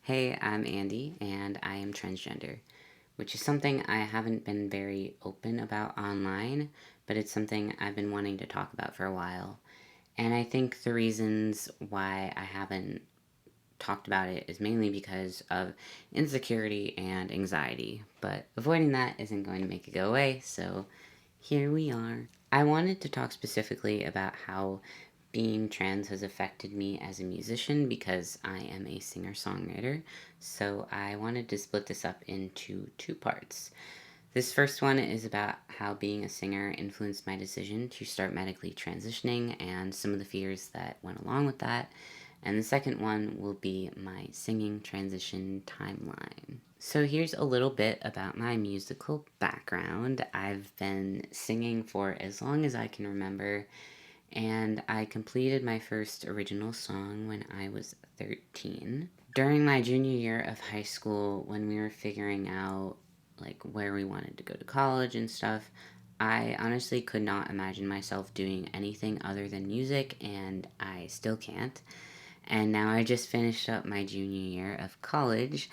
Hey, I'm Andy, and I am transgender, which is something I haven't been very open about online, but it's something I've been wanting to talk about for a while. And I think the reasons why I haven't talked about it is mainly because of insecurity and anxiety, but avoiding that isn't going to make it go away, so here we are. I wanted to talk specifically about how being trans has affected me as a musician because I am a singer songwriter. So I wanted to split this up into two parts. This first one is about how being a singer influenced my decision to start medically transitioning and some of the fears that went along with that. And the second one will be my singing transition timeline. So here's a little bit about my musical background. I've been singing for as long as I can remember, and I completed my first original song when I was 13. During my junior year of high school, when we were figuring out like where we wanted to go to college and stuff, I honestly could not imagine myself doing anything other than music, and I still can't. And now I just finished up my junior year of college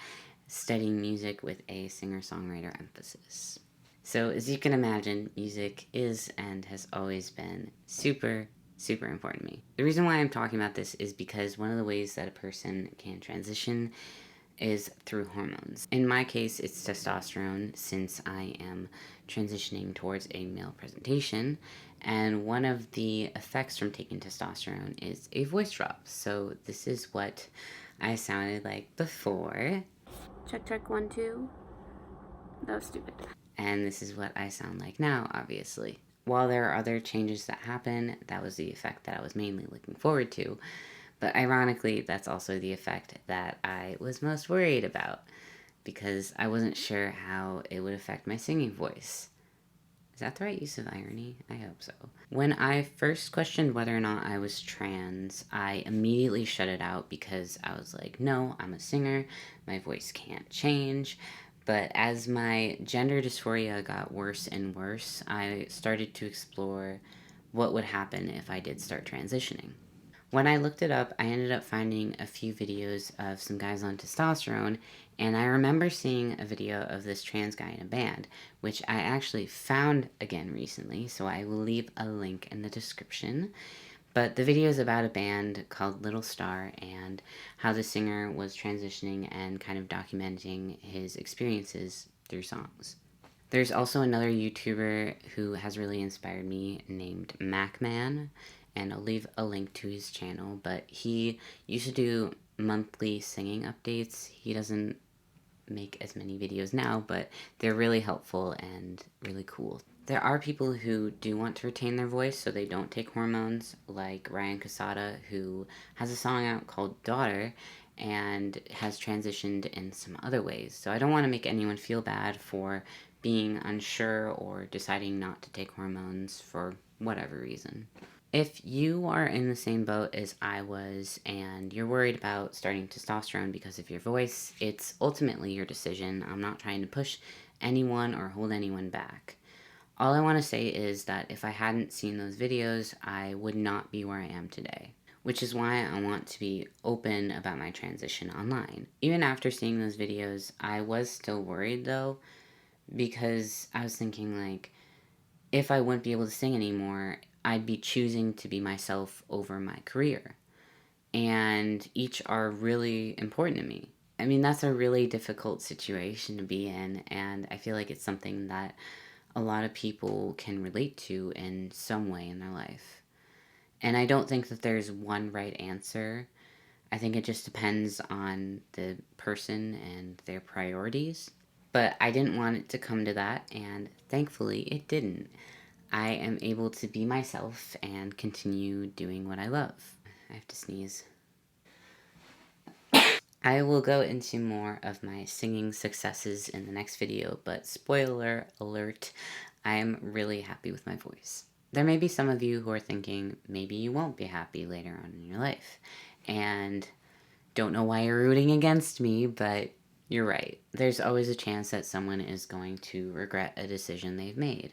studying music with a singer songwriter emphasis. So, as you can imagine, music is and has always been super important to me. The reason why I'm talking about this is because one of the ways that a person can transition is through hormones. In my case, it's testosterone since I am transitioning towards a male presentation. And one of the effects from taking testosterone is a voice drop. So, this is what I sounded like before. Check, check, 1, 2. That was stupid. And this is what I sound like now, obviously. While there are other changes that happen, that was the effect that I was mainly looking forward to. But ironically, that's also the effect that I was most worried about because I wasn't sure how it would affect my singing voice. Is that the right use of irony? I hope so. When I first questioned whether or not I was trans, I immediately shut it out because I was like, no, I'm a singer, my voice can't change. But as my gender dysphoria got worse and worse, I started to explore what would happen if I did start transitioning. When I looked it up, I ended up finding a few videos of some guys on testosterone, and I remember seeing a video of this trans guy in a band, which I actually found again recently, so I will leave a link in the description. But the video is about a band called Little Star and how the singer was transitioning and kind of documenting his experiences through songs. There's also another YouTuber who has really inspired me named MacMan, and I'll leave a link to his channel, but he used to do monthly singing updates. He doesn't make as many videos now, but they're really helpful and really cool. There are people who do want to retain their voice so they don't take hormones, like Ryan Casada, who has a song out called Daughter and has transitioned in some other ways. So I don't want to make anyone feel bad for being unsure or deciding not to take hormones for whatever reason. If you are in the same boat as I was and you're worried about starting testosterone because of your voice, it's ultimately your decision. I'm not trying to push anyone or hold anyone back. All I want to say is that if I hadn't seen those videos, I would not be where I am today. Which is why I want to be open about my transition online. Even after seeing those videos, I was still worried though, because I was thinking, like, if I wouldn't be able to sing anymore, I'd be choosing to be myself over my career. And each are really important to me. I mean, that's a really difficult situation to be in, and I feel like it's something that a lot of people can relate to in some way in their life. And I don't think that there's one right answer. I think it just depends on the person and their priorities. But I didn't want it to come to that, and thankfully it didn't. I am able to be myself and continue doing what I love. I have to sneeze. I will go into more of my singing successes in the next video, but spoiler alert, I am really happy with my voice. There may be some of you who are thinking maybe you won't be happy later on in your life, and don't know why you're rooting against me, but you're right. There's always a chance that someone is going to regret a decision they've made.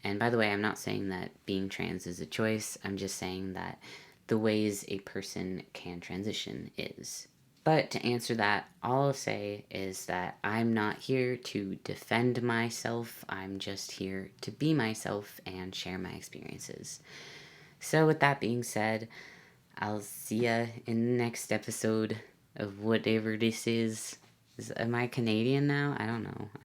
And by the way, I'm not saying that being trans is a choice, I'm just saying that the ways a person can transition is. But to answer that, all I'll say is that I'm not here to defend myself. I'm just here to be myself and share my experiences. So, with that being said, I'll see ya in the next episode of whatever this is. Am I Canadian now? I don't know.